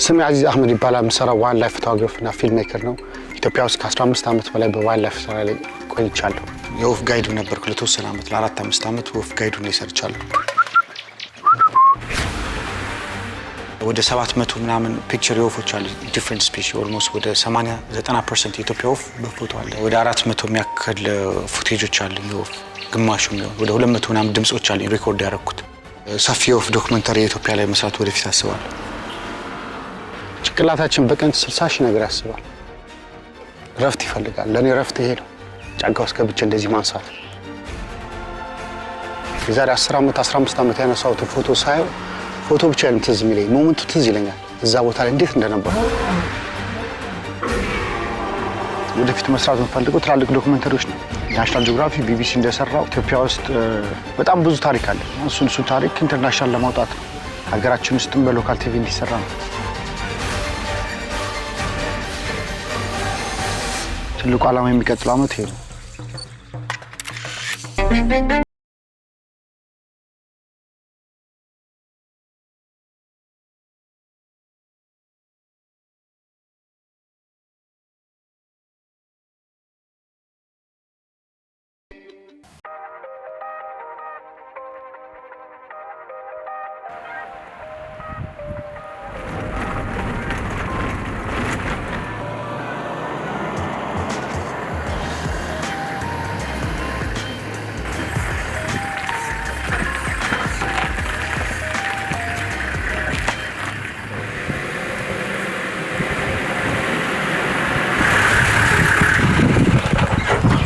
ስሜ አዚዝ አህመድ ይባላል። የምሰራው ዋይልድ ላይፍ ፎቶግራፈር እና ፊልም ሜከር ነው። ኢትዮጵያ ውስጥ ከ15 ዓመት በላይ በዋይልድ ላይፍ ስራ ላይ ቆይቻለሁ። የወፍ ጋይድ ነበርኩ ለተወሰነ ዓመት፣ ለ4-5 ዓመት ወፍ ጋይድ ሆኜ ሰርቻለሁ። ወደ 700 ምናምን ፒክቸር የወፎች አሉ፣ ዲፍረንት ስፔሺ ኦልሞስት ወደ 80-90% የኢትዮጵያ ወፍ በፎቶ አለ። ወደ 400 የሚያክል ፉቴጆች አሉ የወፍ ግማሹ የሚሆን ወደ 200 ምናምን ድምጾች አሉ ሪኮርድ ያደረኩት። ሰፊ የወፍ ዶክመንታሪ የኢትዮጵያ ላይ መስራት ወደፊት አስባለሁ። ጭንቅላታችን በቀን 60 ሺህ ነገር ያስባል። ረፍት ይፈልጋል። ለኔ ረፍት ይሄ ነው። ጫካ ውስጥ ገብቼ እንደዚህ ማንሳት የዛሬ 10 ዓመት 15 ዓመት ያነሳሁትን ፎቶ ሳየው ፎቶ ብቻ አይደለም ትዝ የሚለኝ ሞመንቱ ትዝ ይለኛል። እዛ ቦታ ላይ እንዴት እንደነበር። ወደፊት መስራት የምፈልገው ትላልቅ ዶክመንተሪዎች ነው። ናሽናል ጂኦግራፊ ቢቢሲ እንደሰራው ኢትዮጵያ ውስጥ በጣም ብዙ ታሪክ አለ። እሱን ታሪክ ኢንተርናሽናል ለማውጣት ነው። ሀገራችን ውስጥም በሎካል ቲቪ እንዲሰራ ነው። ትልቁ ዓላማ የሚቀጥለው ዓመት ይሄ ነው።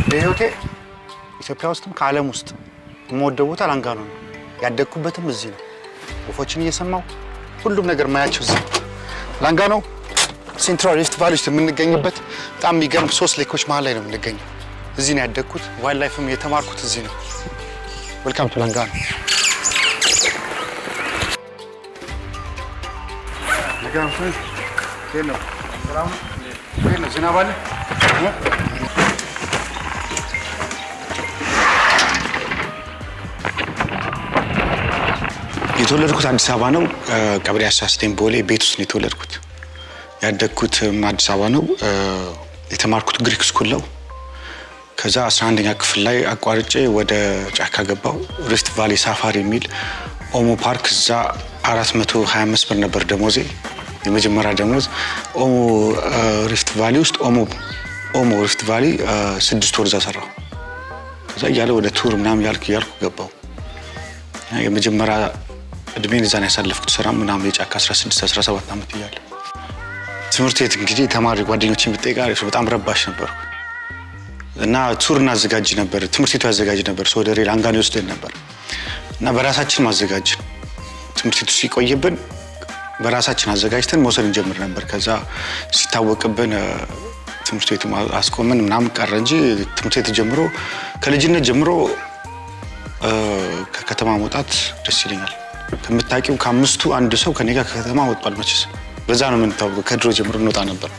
በህይወቴ ኢትዮጵያ ውስጥም ከዓለም ውስጥ የምወደው ቦታ ላንጋኖ ነው። ያደግኩበትም እዚህ ነው። ወፎችን እየሰማሁ ሁሉም ነገር ማያቸው እዚህ ላንጋኖ ሴንትራል ሪፍት ቫሊ ውስጥ የምንገኝበት በጣም የሚገርም 3 ሌኮች መሀል ላይ ነው የምንገኘው። እዚህ ነው ያደግኩት። ዋይልድ ላይፍም የተማርኩት እዚህ ነው። ዌልካም ቱ ላንጋኖ። ዝናብ አለ? የተወለድኩት አዲስ አበባ ነው። ቀበሌ 19 ቦሌ ቤት ውስጥ ነው የተወለድኩት። ያደግኩት አዲስ አበባ ነው። የተማርኩት ግሪክ ስኩል ነው። ከዛ 11ኛ ክፍል ላይ አቋርጬ ወደ ጫካ ገባው። ሪፍት ቫሊ ሳፋሪ የሚል ኦሞ ፓርክ፣ እዛ 425 ብር ነበር ደሞዜ፣ የመጀመሪያ ደሞዝ። ኦሞ ሪፍት ቫሊ ውስጥ ኦሞ ሪፍት ቫሊ 6 ወር እዛ ሰራሁ። ከዛ እያለ ወደ ቱር ምናምን እያልኩ ገባው። የመጀመሪያ እድሜን እዛ ነው ያሳለፍኩት። ስራ ምናምን የጫካ 16-17 ዓመት እያለ ትምህርት ቤት እንግዲህ ተማሪ ጓደኞችን ብትጠይቅ አሪፍ በጣም ረባሽ ነበርኩ እና ቱር እናዘጋጅ ነበር። ትምህርት ቤቱ ያዘጋጅ ነበር። ወደ ላንጋኖ ይወስደን ነበር እና በራሳችን ማዘጋጅ ትምህርት ቤቱ ሲቆይብን በራሳችን አዘጋጅተን መውሰድ እንጀምር ነበር። ከዛ ሲታወቅብን ትምህርት ቤቱ አስቆምን ምናምን ቀረ እንጂ ትምህርት ቤት ጀምሮ ከልጅነት ጀምሮ ከከተማ መውጣት ደስ ይለኛል። ከምታውቂው ከ5ቱ አንድ ሰው ከኔ ጋር ከከተማ ወጥቷል መቼስ። በዛ ነው የምንታወቀው። ከድሮ ጀምሮ እንወጣ ነበር።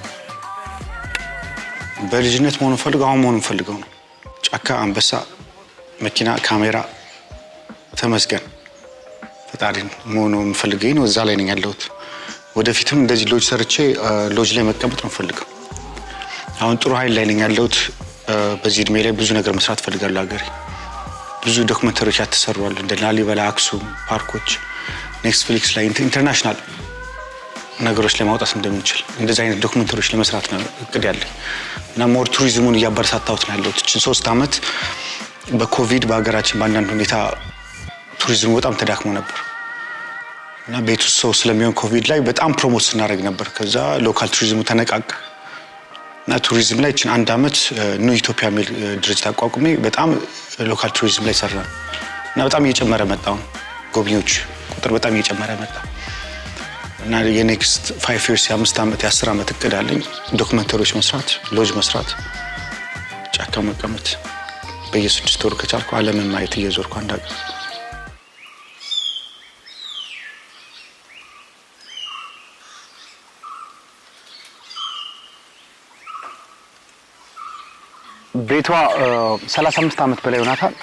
በልጅነት መሆኑ ፈልገው አሁን መሆኑ ፈልገው ነው። ጫካ፣ አንበሳ፣ መኪና፣ ካሜራ ተመስገን ፈጣሪን መሆኑ ፈልገኝ ነው። እዛ ላይ ነኝ ያለሁት። ወደፊትም እንደዚህ ሎጅ ሰርቼ ሎጅ ላይ መቀመጥ ነው ፈልገው። አሁን ጥሩ ኃይል ላይ ነኝ ያለሁት። በዚህ እድሜ ላይ ብዙ ነገር መስራት ፈልጋለሁ። ሀገሬ ብዙ ዶክመንተሪዎች ያተሰሩዋል እንደ ላሊበላ፣ አክሱም ፓርኮች፣ ኔትፍሊክስ ላይ ኢንተርናሽናል ነገሮች ላይ ማውጣት እንደምንችል እንደዚህ አይነት ዶክመንተሪዎች ለመስራት ነው እቅድ ያለኝ እና ሞር ቱሪዝሙን እያበረታታሁት ነው ያለሁት። እችን 3 ዓመት በኮቪድ በሀገራችን በአንዳንድ ሁኔታ ቱሪዝሙ በጣም ተዳክሞ ነበር እና ቤት ውስጥ ሰው ስለሚሆን ኮቪድ ላይ በጣም ፕሮሞት ስናደርግ ነበር። ከዛ ሎካል ቱሪዝሙ ተነቃቃ እና ቱሪዝም ላይ እችን 1 ዓመት ኒው ኢትዮጵያ የሚል ድርጅት አቋቁሜ በጣም ሎካል ቱሪዝም ላይ ሰራ እና በጣም እየጨመረ መጣው። ጎብኚዎች ቁጥር በጣም እየጨመረ መጣ እና የኔክስት 5 years የ5 ዓመት የ10 ዓመት እቅድ አለኝ። ዶክመንተሪዎች መስራት፣ ሎጅ መስራት፣ ጫካ መቀመጥ፣ በየ6 ወር ከቻልኩ ዓለምን ማየት እየዞርኩ አንድ ሀገር ቤቷ 35 ዓመት በላይ ሆናታል።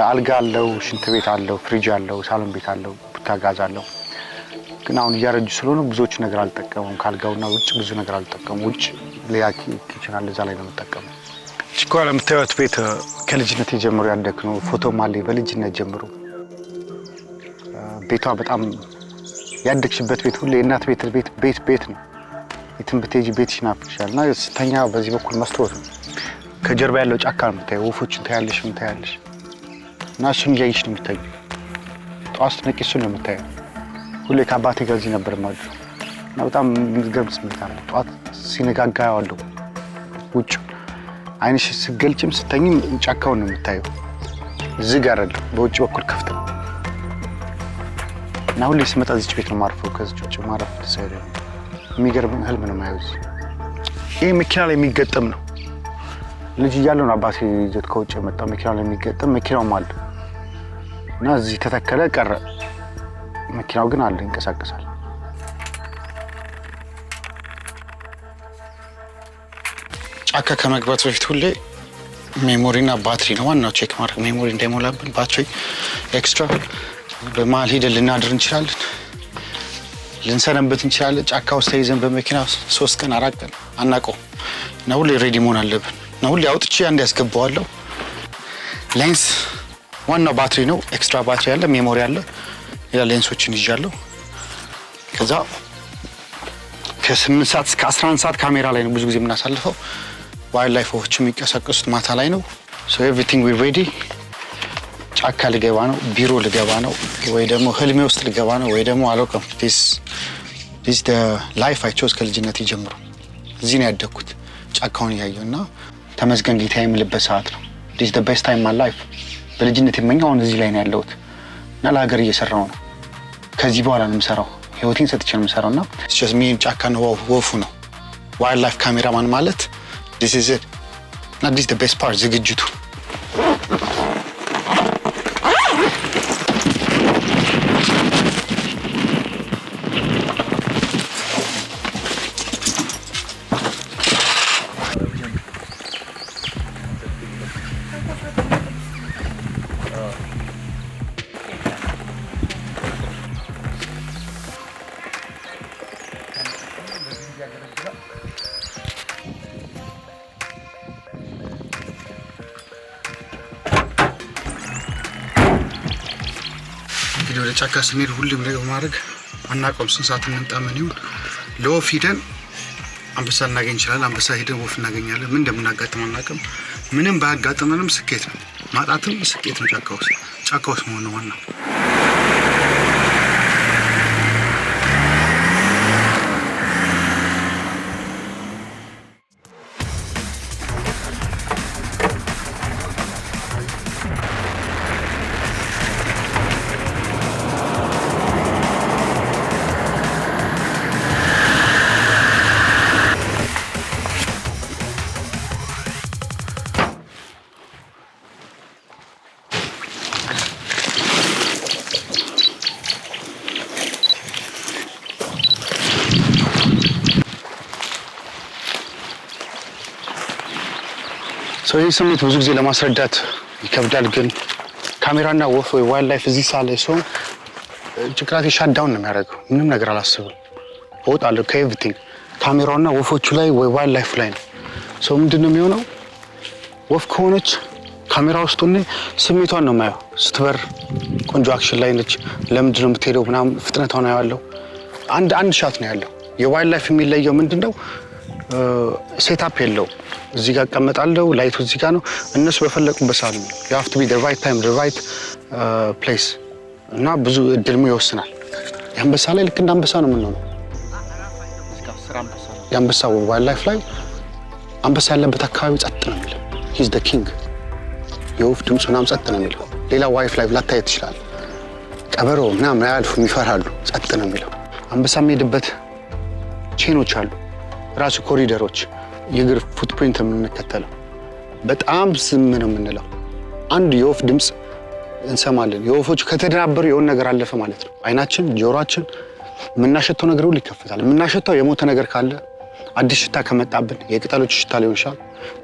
አልጋ አለው፣ ሽንት ቤት አለው፣ ፍሪጅ አለው፣ ሳሎን ቤት አለው፣ ቡታ ጋዝ አለው። ግን አሁን እያረጁ ስለሆነ ብዙዎች ነገር አልጠቀሙም። ካልጋውና ውጭ ብዙ ነገር አልጠቀሙም። ውጭ ሌላ ኪችን አለ፣ እዛ ላይ ነው የምጠቀመው። እኮ ለምታዩት ቤት ከልጅነት ጀምሮ ያደግ ነው። ፎቶም አለ በልጅነት ጀምሮ። ቤቷ በጣም ያደግሽበት ቤት ሁሉ የእናት ቤት ነው። የትም ብትሄጂ ቤትሽ ይናፍቅሻል። እና ስተኛ በዚህ በኩል መስታወት ነው። ከጀርባ ያለው ጫካ ነው የምታየው። ወፎችን ታያለሽ፣ ምን ታያለሽ። እና እሱን እያየሽ ነው የምታየው። ጠዋት ስትነቂ እሱን ነው የምታየው። ሁሌ ከአባቴ ጋር እዚህ ነበር የማድረው እና በጣም የሚገርም ስሜት አለ። ጠዋት ሲነጋጋ ያዋለሁ ውጭ አይንሽ ስትገልጭም ስተኝም ጫካውን ነው የምታየው። ዝግ አይደለም፣ በውጭ በኩል ክፍት ነው። እና ሁሌ ስመጣ እዚች ቤት ነው ማርፈው። ከዚች ውጭ ማረፍ ደስ አይለኝም። የሚገርም ህልም ነው የማየው። ይህ መኪና ላይ የሚገጠም ነው። ልጅ እያለሁ ነው አባቴ ይዞት ከውጭ የመጣው መኪና ላይ የሚገጠም። መኪናውም አለ እና እዚህ ተተከለ ቀረ። መኪናው ግን አለ፣ ይንቀሳቀሳል። ጫካ ከመግባት በፊት ሁሌ ሜሞሪና ባትሪ ነው ዋናው ቼክ ማድረግ። ሜሞሪ እንዳይሞላብን ባትሪ ኤክስትራ። በመሀል ሄደን ልናድር እንችላለን፣ ልንሰነበት እንችላለን። ጫካ ውስጥ ተይዘን በመኪና 3 ቀን 4 ቀን አናውቀውም እና ሁሌ ሬዲ መሆን አለብን። እና ሁሌ አውጥቼ አንድ ያስገባዋለሁ። ሌንስ ዋናው ባትሪ ነው። ኤክስትራ ባትሪ አለ፣ ሜሞሪ አለ፣ ሌላ ሌንሶችን ይዣለሁ። ከዛ ከ8 ሰዓት እስከ 11 ሰዓት ካሜራ ላይ ነው ብዙ ጊዜ የምናሳልፈው። ዋይልድ ላይፍ ወፎች የሚንቀሳቀሱት ማታ ላይ ነው። ሶ ኤቭሪቲንግ ዊ ሬዲ። ጫካ ልገባ ነው፣ ቢሮ ልገባ ነው፣ ወይ ደግሞ ህልሜ ውስጥ ልገባ ነው፣ ወይ ደግሞ አላውቅም። ዲስ ደ ላይፍ አይ ቾዝ ከልጅነት ጀምሮ እዚህ ነው ያደግኩት፣ ጫካውን እያየሁ እና ተመስገን ጌታ የምልበት ሰዓት ነው። ዲስ ደ ቤስት ታይም ማይ ላይፍ። በልጅነት የመኘው አሁን እዚህ ላይ ነው ያለሁት እና ለሀገር እየሰራው ነው። ከዚህ በኋላ ነው የምሰራው፣ ህይወቴን ሰጥቼ ነው የምሰራው። እና ጀስት ሚ ጫካ ነው ወፉ ነው ዋይልድ ላይፍ ካሜራማን ማለት ዲስ ኢዝ ኢት። እና ዲስ ደ ቤስት ፓርት ዝግጅቱ። እንግዲህ ወደ ጫካ ስንሄድ ሁሉም ነገር ማድረግ አናውቀውም። ስንት ሰዓት እንምጣ ምን ይሁን። ለወፍ ሂደን አንበሳ ልናገኝ እንችላለን። አንበሳ ሂደን ወፍ እናገኛለን። ምን እንደምናጋጥም አናውቅም። ምንም ባያጋጥመንም ስኬት ነው፣ ማጣትም ስኬት ነው። ጫካ ውስጥ መሆን ነው ዋናው። ይህ ስሜት ብዙ ጊዜ ለማስረዳት ይከብዳል። ግን ካሜራና ወፍ ወይ ዋይልድ ላይፍ እዚህ ሳለ ሰው ጭንቅላቴ ሻትዳውን ነው የሚያደርገው። ምንም ነገር አላስብም፣ እወጣለሁ ከኤቭሪቲንግ። ካሜራውና ወፎቹ ላይ ወይ ዋይልድ ላይፍ ላይ ነው። ሰው ምንድን ነው የሚሆነው? ወፍ ከሆነች ካሜራ ውስጥ ሆኜ ስሜቷን ነው የማየው። ስትበር ቆንጆ አክሽን ላይ ነች። ለምንድን ነው የምትሄደው ምናምን ፍጥነቷን አየዋለሁ። አንድ ሻት ነው ያለው። የዋይልድ ላይፍ የሚለየው ምንድን ነው? ሴታፕ የለውም። እዚህ ጋር እቀመጣለሁ፣ ላይቱ እዚህ ጋር ነው። እነሱ በፈለቁበት ሰዓት ነው። you have to be the right time the right place እና ብዙ እድልሙ ይወስናል። የአንበሳ ላይ ልክ እንደ አንበሳ ነው የምንሆነው። የአንበሳ ዋይልድ ላይፍ ላይ አንበሳ ያለበት አካባቢ ጸጥ ነው የሚለው። he's the king። የወፍ ድምፅ ምናምን ጸጥ ነው የሚለው። ሌላ ዋይልድ ላይፍ ላታየት ይችላል። ቀበሮ ምናምን አያልፉም፣ ይፈራሉ። ጸጥ ነው የሚለው። አንበሳ የሚሄድበት ቼኖች አሉ፣ ራሱ ኮሪደሮች፣ የእግር ፉትፕሪንት የምንከተለው። በጣም ዝም ነው የምንለው። አንድ የወፍ ድምፅ እንሰማለን። የወፎቹ ከተደናበሩ የሆነ ነገር አለፈ ማለት ነው። አይናችን፣ ጆሮአችን፣ የምናሸተው ነገር ሁሉ ይከፈታል። የምናሸተው የሞተ ነገር ካለ፣ አዲስ ሽታ ከመጣብን፣ የቅጠሎች ሽታ ሊሆን ይችላል።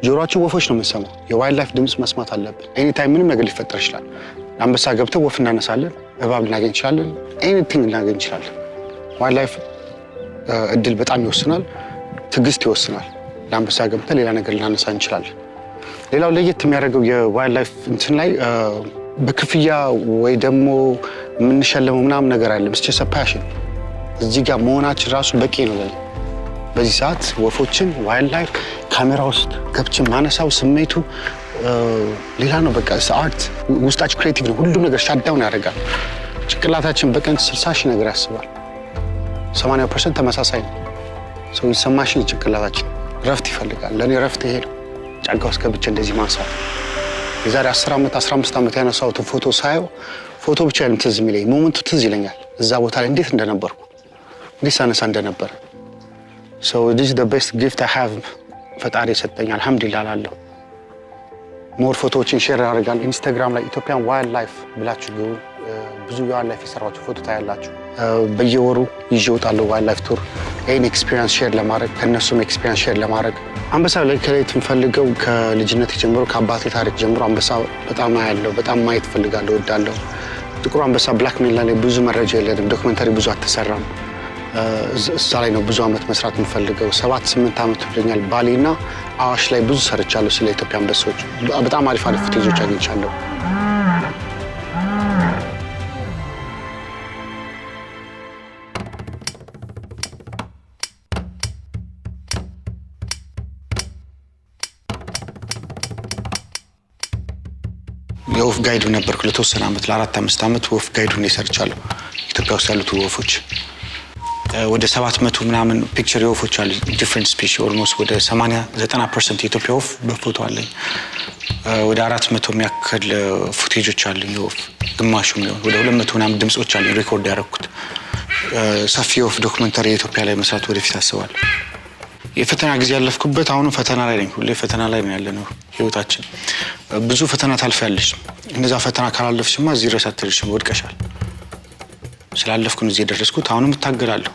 ጆሮአችን ወፎች ነው የምንሰማው። የዋይልድ ላይፍ ድምፅ መስማት አለብን። ኤኒታይም ምንም ነገር ሊፈጠር ይችላል። አንበሳ ገብተው ወፍ እናነሳለን፣ እባብ ልናገኝ እንችላለን፣ ኤኒቲንግ ልናገኝ እንችላለን። ዋይልድ ላይፍ እድል በጣም ይወስናል፣ ትዕግስት ይወስናል። ለአንበሳ ገብተን ሌላ ነገር ልናነሳ እንችላለን። ሌላው ለየት የሚያደርገው የዋይልድ ላይፍ እንትን ላይ በክፍያ ወይ ደግሞ የምንሸለመው ምናምን ነገር አይደለም። እስኪ ፓሽን እዚህ ጋር መሆናችን ራሱ በቂ ነው ለኔ። በዚህ ሰዓት ወፎችን ዋይልድ ላይፍ ካሜራ ውስጥ ገብችን ማነሳው ስሜቱ ሌላ ነው። በቃ አርት ውስጣችን ክሬቲቭ ነው። ሁሉም ነገር ሻዳውን ያደርጋል። ጭንቅላታችን በቀን 60 ሺህ ነገር ያስባል። 80% ተመሳሳይ ነው። ሰው ይሰማሽን ጭንቅላታችን ረፍት ይፈልጋል። ለኔ ረፍት ይሄ ነው። ጫካ ውስጥ ገብቼ እንደዚህ ማንሳት የዛሬ 10 ዓመት 15 ዓመት ያነሳሁትን ፎቶ ሳየው ፎቶ ብቻ አይደለም ትዝ የሚለኝ ሞመንቱ ትዝ ይለኛል። እዛ ቦታ ላይ እንዴት እንደነበርኩ እንዴት ሳነሳ እንደነበረ so this is the best gift I have ፈጣሪ የሰጠኝ አልহামዱሊላህ እላለሁ። ሞር ፎቶዎችን ሼር አደርጋለሁ ኢንስታግራም ላይ ኢትዮጵያን ዋይልድ ላይፍ ብላችሁ ግቡ። ብዙ ዋይልድ ላይፍ የሰራችሁ ፎቶ ታያላችሁ። በየወሩ ይዤ እወጣለሁ ዋይልድ ላይፍ ቱር ይሄን ኤክስፒሪየንስ ሼር ለማድረግ ከነሱም ኤክስፒሪየንስ ሼር ለማድረግ። አንበሳ ላይ ከሌት የምፈልገው ከልጅነት ጀምሮ ከአባቴ ታሪክ ጀምሮ አንበሳ በጣም አያለሁ፣ በጣም ማየት ፈልጋለሁ፣ እወዳለሁ። ጥቁር አንበሳ ብላክ ሜል ላይ ብዙ መረጃ የለንም፣ ዶክመንተሪ ብዙ አልተሰራም። እዛ ላይ ነው ብዙ አመት መስራት የምፈልገው። 7-8 አመት ብለኛል። ባሌና አዋሽ ላይ ብዙ ሰርቻለሁ ስለ ኢትዮጵያ አንበሶች። በጣም አሪፍ ፉቴጆች አግኝቻለሁ። የወፍ ጋይድ ነበርኩ ለተወሰነ አመት፣ ለ4-5 አመት ወፍ ጋይድ ሆኜ ሰርቻለሁ። ኢትዮጵያ ውስጥ ያሉት ወፎች ወደ 700 ምናምን ፒክቸር የወፎች አሉ ዲፈረንት ስፒሺስ ኦልሞስት ወደ 80-90% የኢትዮጵያ ወፍ በፎቶ አለኝ። ወደ 400 የሚያክል ፉቴጆች አሉኝ የወፍ ግማሹም ነው ወደ 200 ምናምን ድምጾች አሉኝ ሪኮርድ ያደረኩት። ሰፊ የወፍ ዶክመንተሪ ኢትዮጵያ ላይ መስራት ወደፊት አስባለሁ። የፈተና ጊዜ ያለፍኩበት አሁንም ፈተና ላይ ነኝ። ሁሌ ፈተና ላይ ነው ያለነው ህይወታችን። ብዙ ፈተና ታልፊያለሽ። እነዛ ፈተና ካላለፍሽማ እዚህ ድረስ አትደርሽም፣ ወድቀሻል። ስላለፍኩን እዚህ የደረስኩት አሁንም እታገላለሁ።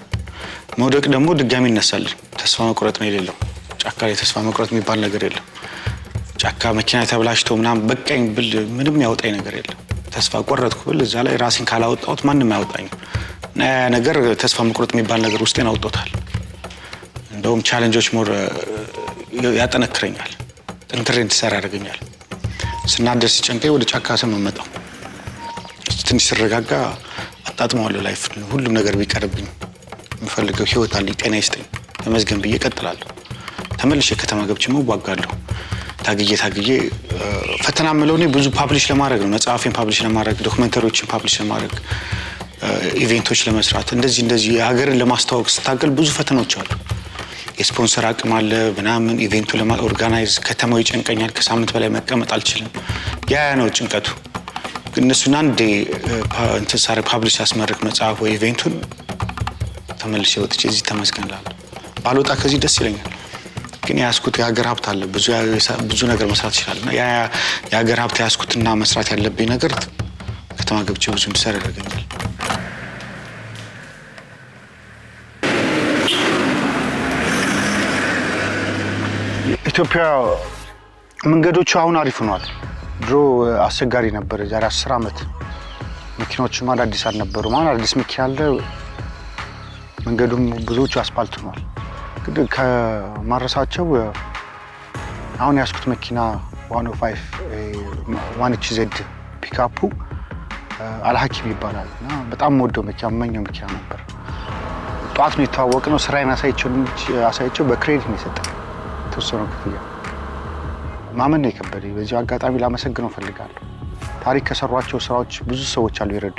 መውደቅ ደግሞ ድጋሚ ይነሳልን። ተስፋ መቁረጥ ነው የሌለው። ጫካ ላይ ተስፋ መቁረጥ የሚባል ነገር የለም። ጫካ መኪና ተብላሽቶ ምናምን በቃኝ ብል ምንም ያወጣኝ ነገር የለም። ተስፋ ቆረጥኩ ብል እዛ ላይ ራሴን ካላወጣሁት ማንም አያወጣኝም። እና ያ ነገር ተስፋ መቁረጥ የሚባል ነገር ውስጤን አውጥቶታል። እንደውም ቻሌንጆች ሞር ያጠነክረኛል፣ ጠንክሬ እንድሰራ ያደርገኛል። ስናደር ሲጨንቀኝ ወደ ጫካ ስመጣው ትንሽ ስረጋጋ አጣጥመዋለሁ። ላይፍ ሁሉም ነገር ቢቀርብኝ የምፈልገው ህይወት አለኝ፣ ጤና ይስጠኝ፣ ተመስገን ብዬ እቀጥላለሁ። ተመልሼ ከተማ ገብቼ እዋጋለሁ። ታግዬ ፈተና የምለው እኔ ብዙ ፓብሊሽ ለማድረግ ነው። መጽሐፌን ፓብሊሽ ለማድረግ፣ ዶክመንተሪዎችን ፓብሊሽ ለማድረግ፣ ኢቬንቶች ለመስራት እንደዚህ ሀገርን ለማስተዋወቅ ስታገል ብዙ ፈተናዎች አሉ። የስፖንሰር አቅም አለ ምናምን፣ ኢቬንቱ ኦርጋናይዝ ከተማው ይጨንቀኛል። ከሳምንት በላይ መቀመጥ አልችልም። ያ ነው ጭንቀቱ። እነሱን አንዴ እንትን ሳረ ፓብሊሽ ያስመርቅ መጽሐፍ ወይ ኢቬንቱን ተመልሼ ወጥቼ እዚህ ተመስገን እላለሁ። ባልወጣ ከዚህ ደስ ይለኛል። ግን ያስኩት የሀገር ሀብት አለ፣ ብዙ ነገር መስራት ይችላል። እና ያ የሀገር ሀብት ያስኩትና መስራት ያለብኝ ነገር ከተማ ገብቼ ብዙ እንድሰራ ያደርገኛል። ኢትዮጵያ መንገዶቹ አሁን አሪፍ ሆኗል። ድሮ አስቸጋሪ ነበር። ዛሬ 10 አመት መኪናዎችም አዳዲስ አልነበሩም። አሁን አዲስ መኪና አለ። መንገዱም ብዙዎቹ አስፋልት ሆኗል። ግን ከማረሳቸው አሁን ያስኩት መኪና 105 ዜድ ፒካፑ አልሐኪም ይባላል እና በጣም ወደው መኪና መኛው መኪና ነበር። ጧት ነው የተዋወቅነው። ስራዬን አሳይቼው በክሬዲት ነው የሰጠኝ ተወሰነ ክፍያ። ማመን ነው የከበደኝ። በዚህ አጋጣሚ ላመሰግነው ፈልጋለሁ። ታሪክ ከሰሯቸው ስራዎች ብዙ ሰዎች አሉ ይረዱ።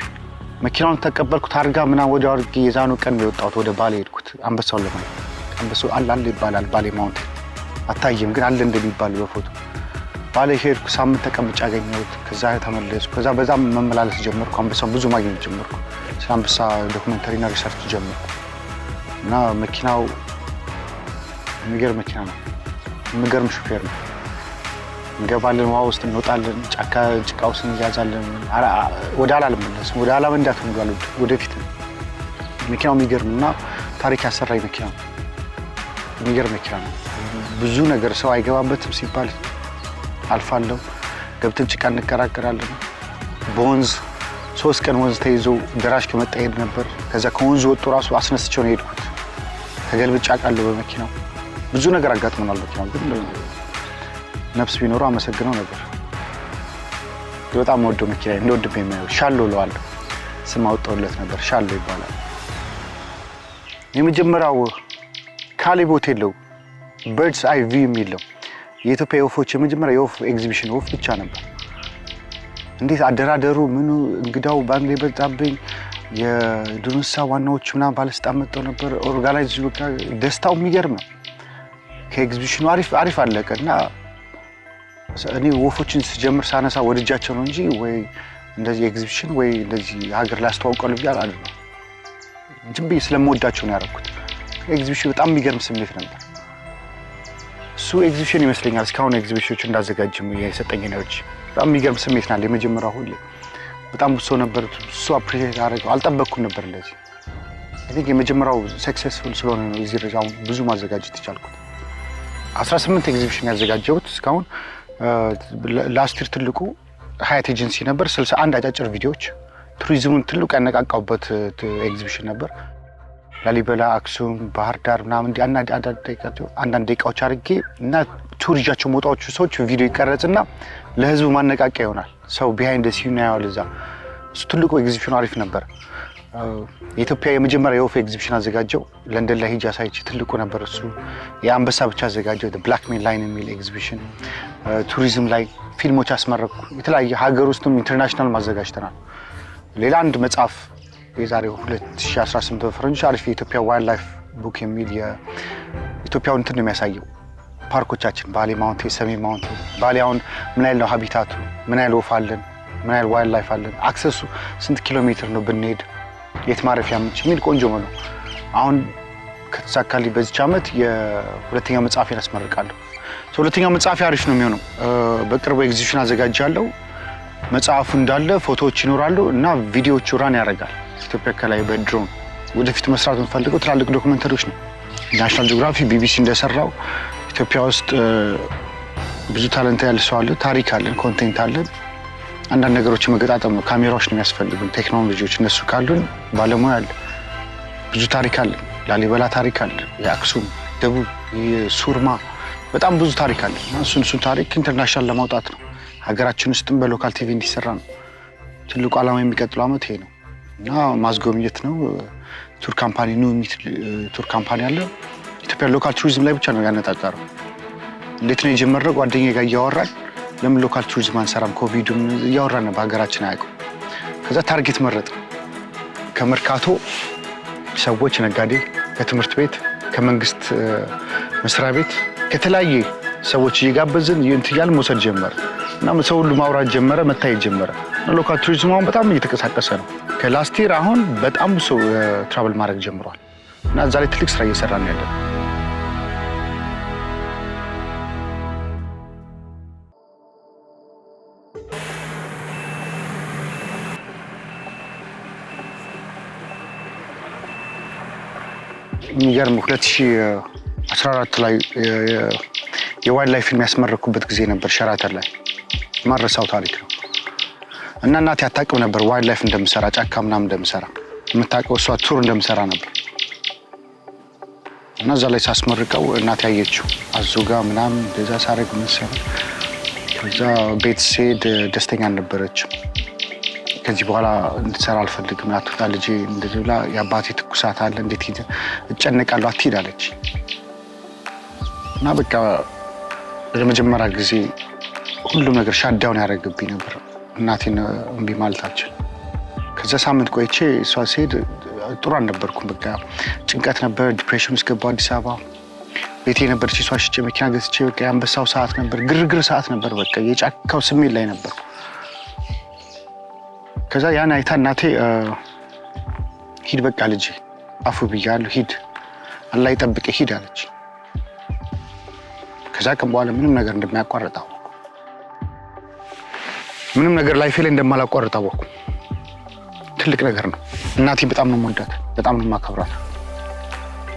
መኪናውን ተቀበልኩ ታርጋ ምናምን ወዲያው አድርጌ የዛኑ ቀን ነው የወጣሁት። ወደ ባሌ ሄድኩት አንበሳውን ለማየት። አንበሳው አለ ይባላል ባሌ ማውንቴን አታየም፣ ግን አለ እንደሚባል በፎቶ ባሌ ሄድኩ። ሳምንት ተቀምጬ አገኘሁት። ከዛ ተመለስኩ። ከዛ በዛም መመላለስ ጀመርኩ። አንበሳውን ብዙ ማግኘት ጀመርኩ። ስለ አንበሳ ዶክመንተሪና ሪሰርች ጀመርኩ እና መኪናው የሚገርም መኪና ነው። የሚገርም ሹፌር ነው። እንገባለን፣ ውሃ ውስጥ እንወጣለን፣ ጭቃ ውስጥ እንያዛለን። ወደ ኋላ አልመለስም። ወደ ኋላ መንዳት ነው ወደፊት ነው። መኪናው የሚገርምና ታሪክ ያሰራኝ መኪና ነው። የሚገርም መኪና ነው። ብዙ ነገር ሰው አይገባበትም ሲባል አልፋለሁ። ገብተን ጭቃ እንቀራቀራለን። በወንዝ 3 ቀን ወንዝ ተይዞ ደራሽ ከመጣ ሄድ ነበር። ከዛ ከወንዙ ወጥቶ ራሱ አስነስቸው ነው የሄድኩት። ተገልብጫ ቃለሁ በመኪናው ብዙ ነገር አጋጥሞናል። መኪናው ግን ነፍስ ቢኖረው አመሰግነው ነበር። በጣም ወዶ መኪና እንደወድም የሚያየው ሻሎ ለዋለሁ ስም አውጣውለት ነበር። ሻሎ ይባላል። የመጀመሪያው ካሌብ ሆቴል ነው በርድስ አይ ቪው የሚለው የኢትዮጵያ የወፎች የመጀመሪያ የወፍ ኤግዚቢሽን ወፍ ብቻ ነበር። እንዴት አደራደሩ ምኑ እንግዳው ባንድ ላይ በጣብኝ የዱር እንስሳ ዋናዎች ምናምን ባለስልጣን መጥተው ነበር። ኦርጋናይዝ በቃ ደስታው የሚገርም ነው። ከኤግዚቢሽኑ አሪፍ አለቀ እና እኔ ወፎችን ስጀምር ሳነሳ ወድጃቸው ነው እንጂ ወይ እንደዚህ ኤግዚቢሽን ወይ እንደዚህ ሀገር ላይ አስተዋውቀው ብዬ አይደለም። ዝም ብዬ ስለምወዳቸው ነው ያደረኩት። ኤግዚቢሽን በጣም የሚገርም ስሜት ነበር። እሱ ኤግዚቢሽን ይመስለኛል እስካሁን ኤግዚቢሽኖች እንዳዘጋጅም የሰጠኝ ነውች። በጣም የሚገርም ስሜት ናለ። የመጀመሪያው ሁሌ በጣም ብዙ ነበር። እሱ አፕሪሺየት አደረገው። አልጠበቅኩም ነበር እንደዚህ። እኔ የመጀመሪያው ሰክሰስፉል ስለሆነ ነው እዚህ ደረጃ ብዙ ማዘጋጀት የቻልኩት። 18 ኤግዚቢሽን ያዘጋጀሁት እስካሁን። ላስት ይር ትልቁ ሀያት ኤጀንሲ ነበር። 61 አጫጭር ቪዲዮዎች ቱሪዝሙን ትልቁ ያነቃቃውበት ኤግዚቢሽን ነበር። ላሊበላ፣ አክሱም፣ ባህር ዳር ምናምን አንዳንድ ደቂቃዎች አድርጌ እና ቱር ይዣቸው መውጣዎቹ ሰዎች ቪዲዮ ይቀረጽና ለህዝቡ ማነቃቂያ ይሆናል። ሰው ቢሃይንድ ዘ ሲን ያያል እዛ። እሱ ትልቁ ኤግዚቢሽኑ አሪፍ ነበር። የኢትዮጵያ የመጀመሪያ የወፍ ኤግዚቢሽን አዘጋጀው ለንደን ላይ ሄጄ አሳይቼ ትልቁ ነበር እሱ። የአንበሳ ብቻ አዘጋጀው ብላክ ሜን ላይን የሚል ኤግዚቢሽን። ቱሪዝም ላይ ፊልሞች አስመረኩ። የተለያየ ሀገር ውስጥም ኢንተርናሽናል ማዘጋጅተናል። ሌላ አንድ መጽሐፍ የዛሬው 2018 በፈረንጆች አሪፍ የኢትዮጵያ ዋይልድ ላይፍ ቡክ የሚል የኢትዮጵያውን እንትን ነው የሚያሳየው። ፓርኮቻችን ባሌ ማውንቴን፣ ሰሜን ማውንቴን። ባሌ አሁን ምን ያህል ነው ሀቢታቱ፣ ምን ያህል ወፍ አለን፣ ምን ያህል ዋይልድ ላይፍ አለን፣ አክሰሱ ስንት ኪሎ ሜትር ነው ብንሄድ፣ የት ማረፊያ ምንጭ የሚል ቆንጆ ነው። አሁን ከተሳካልኝ በዚች ዓመት የሁለተኛው መጽሐፌን አስመርቃለሁ። ሁለተኛው መጽሐፌ አሪፍ ነው የሚሆነው። በቅርቡ ኤግዚቢሽን አዘጋጃለሁ። መጽሐፉ እንዳለ ፎቶዎች ይኖራሉ እና ቪዲዮዎቹ ራን ያደርጋል ኢትዮጵያ ከላይ በድሮን። ወደፊት መስራት የምፈልገው ትላልቅ ዶክመንተሪዎች ነው። ናሽናል ጂኦግራፊ፣ ቢቢሲ እንደሰራው ኢትዮጵያ ውስጥ ብዙ ታለንት ያለ ሰው አለ፣ ታሪክ አለን፣ ኮንቴንት አለን። አንዳንድ ነገሮች መገጣጠም ነው። ካሜራዎች ነው የሚያስፈልጉን፣ ቴክኖሎጂዎች። እነሱ ካሉን ባለሙያ አለ፣ ብዙ ታሪክ አለን። ላሊበላ ታሪክ አለ፣ የአክሱም፣ ደቡብ፣ ሱርማ በጣም ብዙ ታሪክ አለ። እሱን ታሪክ ኢንተርናሽናል ለማውጣት ነው። ሀገራችን ውስጥም በሎካል ቲቪ እንዲሰራ ነው ትልቁ ዓላማ። የሚቀጥለው ዓመት ይሄ ነው እና ማስጎብኘት ነው። ቱር ካምፓኒ ቱር ካምፓኒ አለ። ኢትዮጵያ ሎካል ቱሪዝም ላይ ብቻ ነው ያነጣጠረው። እንዴት ነው የጀመረው? ጓደኛዬ ጋር እያወራን ለምን ሎካል ቱሪዝም አንሰራም? ኮቪድም እያወራን ነው፣ በሀገራችን አያውቅም። ከዛ ታርጌት መረጥ። ከመርካቶ ሰዎች፣ ነጋዴ፣ ከትምህርት ቤት፣ ከመንግስት መስሪያ ቤት፣ ከተለያየ ሰዎች እየጋበዝን እያልን መውሰድ ጀመረ እና ሰው ሁሉ ማውራት ጀመረ፣ መታየት ጀመረ። ሎካል ቱሪዝም አሁን በጣም እየተንቀሳቀሰ ነው። ከላስት ይር አሁን በጣም ሰው ትራቨል ማድረግ ጀምሯል እና እዛ ላይ ትልቅ ስራ እየሰራን ያለን። የሚገርም 2014 ላይ የዋይልድ ላይፍ ፊልም ያስመረኩበት ጊዜ ነበር ሸራተን ላይ። ማረሳው ታሪክ ነው እና እናቴ አታውቅም ነበር ዋይልድ ላይፍ እንደምሰራ፣ ጫካ ምናምን እንደምሰራ። የምታውቀው እሷ ቱር እንደምሰራ ነበር እና እዛ ላይ ሳስመርቀው እናቴ አየችው። አዞጋ ምናምን እንደዛ ሳረግ ምንሰራ። ከዛ ቤት ስሄድ ደስተኛ አልነበረችም። ከዚህ በኋላ እንድትሰራ አልፈልግም፣ አትውጣ ልጄ እንደዚህ ብላ፣ የአባቴ ትኩሳት አለ እንዴት ሂድ እጨነቃለሁ አትሂድ አለች እና በቃ ለመጀመሪያ ጊዜ ሁሉም ነገር ሻዳውን ያደረግብኝ ነበር። እናቴን እምቢ ማለታችን። ከዛ ሳምንት ቆይቼ እሷ ስሄድ ጥሩ አልነበርኩም። በቃ ጭንቀት ነበር፣ ዲፕሬሽን ውስጥ ገባሁ። አዲስ አበባ ቤቴ ነበረች፣ እሷ ሽጬ መኪና ገዝቼ በቃ የአንበሳው ሰዓት ነበር፣ ግርግር ሰዓት ነበር፣ በቃ የጫካው ስሜት ላይ ነበር። ከዛ ያን አይታ እናቴ ሂድ በቃ ልጄ አፉ ብያለሁ ሂድ፣ አላህ ይጠብቅህ ሂድ አለች። ከዛ ቀን በኋላ ምንም ነገር እንደማያቋርጥ አወኩ። ምንም ነገር ላይፌ ላይ እንደማላቋርጥ አወኩ። ትልቅ ነገር ነው። እናቴ በጣም ነው የምወዳት፣ በጣም ነው የማከብራት።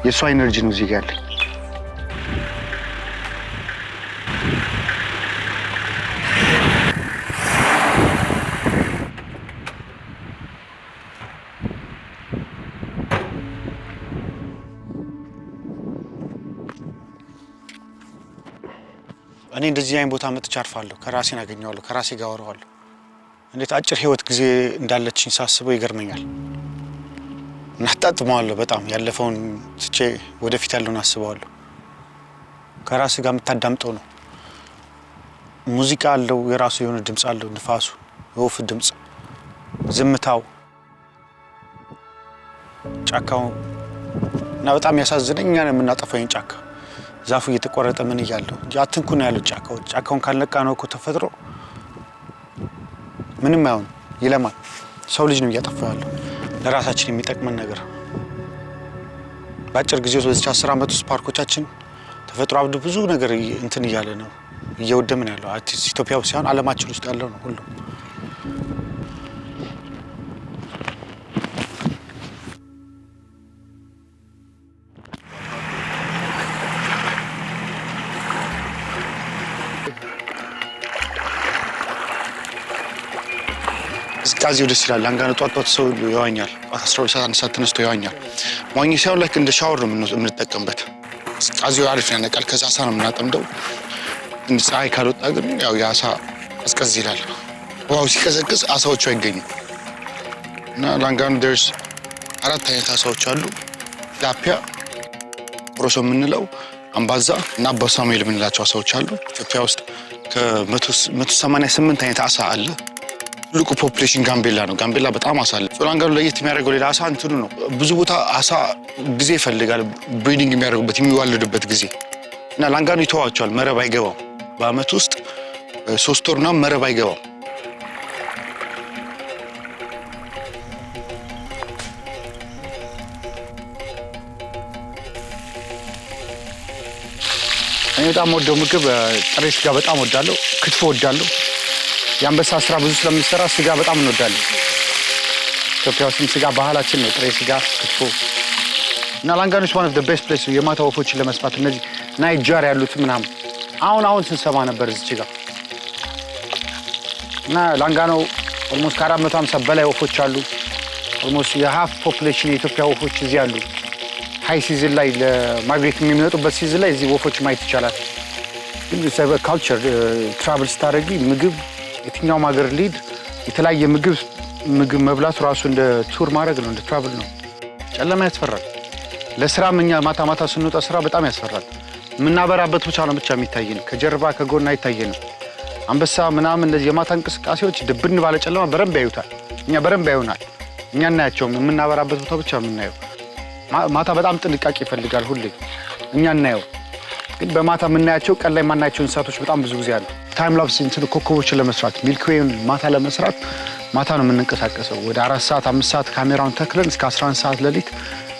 የእሷ ኢነርጂ ነው እዚህ ጋር ያለኝ። እኔ እንደዚህ አይን ቦታ መጥቼ አርፋለሁ፣ ከራሴን አገኘዋለሁ፣ ከራሴ ጋር አወራዋለሁ። እንዴት አጭር ህይወት ጊዜ እንዳለችኝ ሳስበው ይገርመኛል። እናጣጥመዋለሁ በጣም ያለፈውን ትቼ ወደፊት ያለውን አስበዋለሁ። ከራሴ ጋር የምታዳምጠው ነው። ሙዚቃ አለው፣ የራሱ የሆነ ድምጽ አለው፣ ንፋሱ፣ የወፍ ድምጽ፣ ዝምታው፣ ጫካው እና በጣም ያሳዝነኝ እኛ ነን የምናጠፋው ይህን ጫካ። ዛፉ እየተቆረጠ ምን እያለው እንጂ አትንኩ ነው ያሉት ጫካዎች። ጫካውን ካልነቃ ነው እኮ ተፈጥሮ ምንም አይሆን፣ ይለማል። ሰው ልጅ ነው እያጠፋው ያለው ለራሳችን የሚጠቅመን ነገር። በአጭር ጊዜ ውስጥ በዚህ 10 ዓመት ውስጥ ፓርኮቻችን ተፈጥሮ አብዱ ብዙ ነገር እንትን እያለ ነው እየወደምን ያለው። ኢትዮጵያ ውስጥ ሳይሆን ዓለማችን ውስጥ ያለው ነው ሁሉ። ቅዝቃዜው ደስ ይላል። ላንጋኖ ጧት ሰው ይዋኛል። 12 ሰዓት 1 ሰዓት ተነስቶ ይዋኛል። መዋኘት ሳይሆን ላይክ እንደ ሻወር ነው የምንጠቀምበት። ቅዝቃዜው አሪፍ ያነቃል። ከዛ አሳ ነው የምናጠምደው። ፀሐይ ካልወጣ ግን ያው የአሳ ቀዝቀዝ ይላል። ውሃው ሲቀዘቅዝ አሳዎቹ አይገኙም እና ላንጋኖ ደርስ 4 አይነት አሳዎች አሉ። ላፒያ፣ ሮሶ የምንለው፣ አምባዛ እና በሳሙኤል የምንላቸው አሳዎች አሉ። ኢትዮጵያ ውስጥ ከ188 አይነት አሳ አለ። ትልቁ ፖፑሌሽን ጋምቤላ ነው። ጋምቤላ በጣም አሳ አለ። ላንጋኖ ለየት የሚያደርገው ሌላ አሳ እንትኑ ነው። ብዙ ቦታ አሳ ጊዜ ይፈልጋል ብሪዲንግ የሚያደርጉበት የሚዋለዱበት ጊዜ እና ላንጋኖ ይተዋቸዋል። መረብ አይገባም። በአመት ውስጥ 3 ወርና መረብ አይገባም። እኔ በጣም ወደው ምግብ ጥሬ ስጋ በጣም ወዳለሁ። ክትፎ ወዳለሁ። የአንበሳ ስራ ብዙ ስለምንሰራ ስጋ በጣም እንወዳለን። ኢትዮጵያ ውስጥ ስጋ ባህላችን ነው። ጥሬ ስጋ፣ ክትፎ እና ላንጋኖ one of the best place የማታ ወፎችን ለመስማት እነዚህ ናይጀር ያሉት ምናምን አሁን ስንሰማ ነበር እዚህ ጋር እና ላንጋኖ ኦልሞስት ከ450 በላይ ወፎች አሉ። ኦልሞስት የሃፍ ፖፑሌሽን የኢትዮጵያ ወፎች እዚህ አሉ። ሃይ ሲዝን ላይ ለማይግሬት የሚመጡበት ሲዝን ላይ እዚህ ወፎች ማየት ይቻላል። ግን ካልቸር ትራቭል ስታደርጊ ምግብ የትኛውም ሀገር ሊድ የተለያየ ምግብ መብላት ራሱ እንደ ቱር ማድረግ ነው፣ እንደ ትራቭል ነው። ጨለማ ያስፈራል። ለስራም እኛ ማታ ስንወጣ ስራ በጣም ያስፈራል። የምናበራበት ብቻ ነው የሚታየን፣ ከጀርባ ከጎን አይታየንም። አንበሳ ምናምን እንደዚህ የማታ እንቅስቃሴዎች ድብን ባለ ጨለማ በረንብ ያዩታል። እኛ በረንብ ያዩናል። እኛ እናያቸውም። የምናበራበት ቦታ ብቻ የምናየው። ማታ በጣም ጥንቃቄ ይፈልጋል ሁሌ እኛ እናየው። ግን በማታ የምናያቸው ቀን ላይ የማናያቸው እንስሳቶች በጣም ብዙ ጊዜ አሉ። ታይም ላፕስ እንትን ኮከቦችን ለመስራት ሚልክዌይን ማታ ለመስራት ማታ ነው የምንንቀሳቀሰው። ወደ 4 ሰዓት 5 ሰዓት ካሜራውን ተክለን እስከ 11 ሰዓት ሌሊት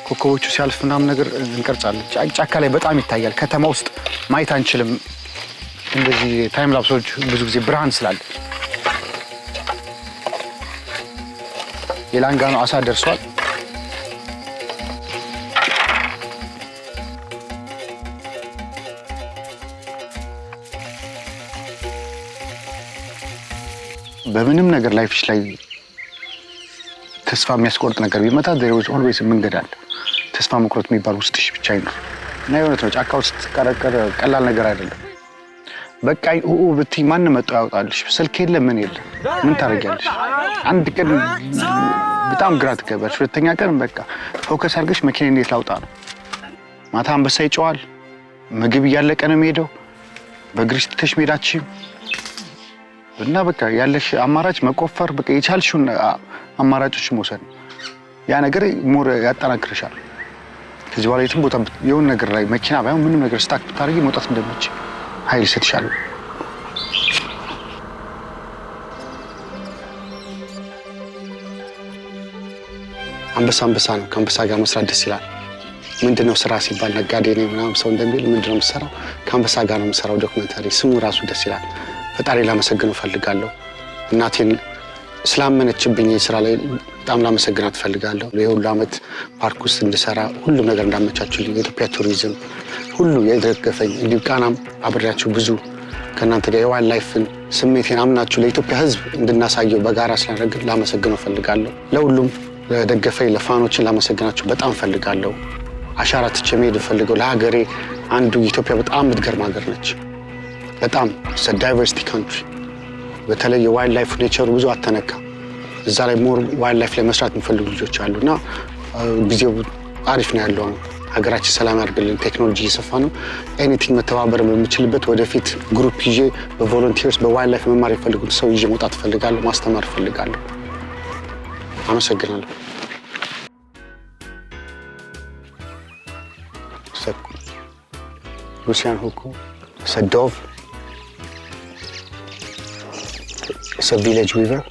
ኮከቦቹ ሲያልፍ ምናምን ነገር እንቀርጻለን። ጫካ ላይ በጣም ይታያል። ከተማ ውስጥ ማየት አንችልም። እንደዚህ ታይም ላፕሶች ብዙ ጊዜ ብርሃን ስላለ። የላንጋኖ አሳ ደርሷል። በምንም ነገር ላይፍሽ ላይ ተስፋ የሚያስቆርጥ ነገር ቢመጣ there is always መንገድ አለ። ተስፋ መቁረጥ የሚባል ውስጥሽ ብቻ አይኖር እና የሆነት ነው። ጫካ ውስጥ ቀረቀረ ቀላል ነገር አይደለም። በቃ ብትይ ማን መጥቶ ያወጣልሽ? ስልክ የለ ምን የለ ምን ታደርጊያለሽ? አንድ ቀን በጣም ግራ ትገባለሽ። ሁለተኛ ቀን በቃ ፎከስ አድርገሽ መኪና እንዴት ላውጣ ነው። ማታ አንበሳ ይጨዋል። ምግብ እያለቀ ነው የሚሄደው። በእግርሽ ትተሽ መሄዳችም እና በቃ ያለሽ አማራጭ መቆፈር፣ በቃ የቻልሽውን አማራጮች መውሰድ። ያ ነገር ሞር ያጠናክርሻል። ከዚህ በኋላ የትም ቦታ የሆነ ነገር ላይ መኪና ባይሆን ምንም ነገር ስታክ ብታደርጊ መውጣት እንደምትችይ ኃይል ይሰጥሻል። አንበሳ ነው። ከአንበሳ ጋር መስራት ደስ ይላል። ምንድነው ስራ ሲባል ነጋዴ ነኝ ምናምን ሰው እንደሚል ምንድነው የምሰራው? ከአንበሳ ጋር ነው የምሰራው። ዶክመንታሪ ስሙ ራሱ ደስ ይላል። ፈጣሪ ላመሰግነው ፈልጋለሁ። እናቴን ስላመነችብኝ ስራ ላይ በጣም ላመሰግናት ፈልጋለሁ። የሁሉ አመት ፓርክ ውስጥ እንድሰራ ሁሉም ነገር እንዳመቻቹልኝ የኢትዮጵያ ቱሪዝም ሁሉ የደገፈኝ፣ እንዲሁ ቃናም አብሬያችሁ ብዙ ከእናንተ ጋር የዋይልድ ላይፍን ስሜቴን አምናችሁ ለኢትዮጵያ ሕዝብ እንድናሳየው በጋራ ስላደረግን ላመሰግነው ፈልጋለሁ። ለሁሉም ለደገፈኝ ለፋኖችን ላመሰግናችሁ በጣም ፈልጋለሁ። አሻራ ትቼ መሄድ ፈልገው ለሀገሬ አንዱ ኢትዮጵያ በጣም የምትገርም ሀገር ነች። በጣም ዳይቨርሲቲ ካንትሪ በተለይ የዋይልድ ላይፍ ኔቸሩ ብዙ አተነካ። እዛ ላይ ሞር ዋይልድ ላይፍ ላይ መስራት የሚፈልጉ ልጆች አሉና ጊዜው አሪፍ ነው ያለው። ሀገራችን ሰላም ያድርግልን። ቴክኖሎጂ እየሰፋ ነው። ኤኒቲንግ መተባበር በምችልበት ወደፊት ግሩፕ ይዤ በቮለንቲርስ በዋይልድ ላይፍ መማር የፈልጉት ሰው ይዤ መውጣት እፈልጋለሁ። ማስተማር እፈልጋለሁ። አመሰግናለሁ። Russian Huku. It's a dove. It's a village weaver.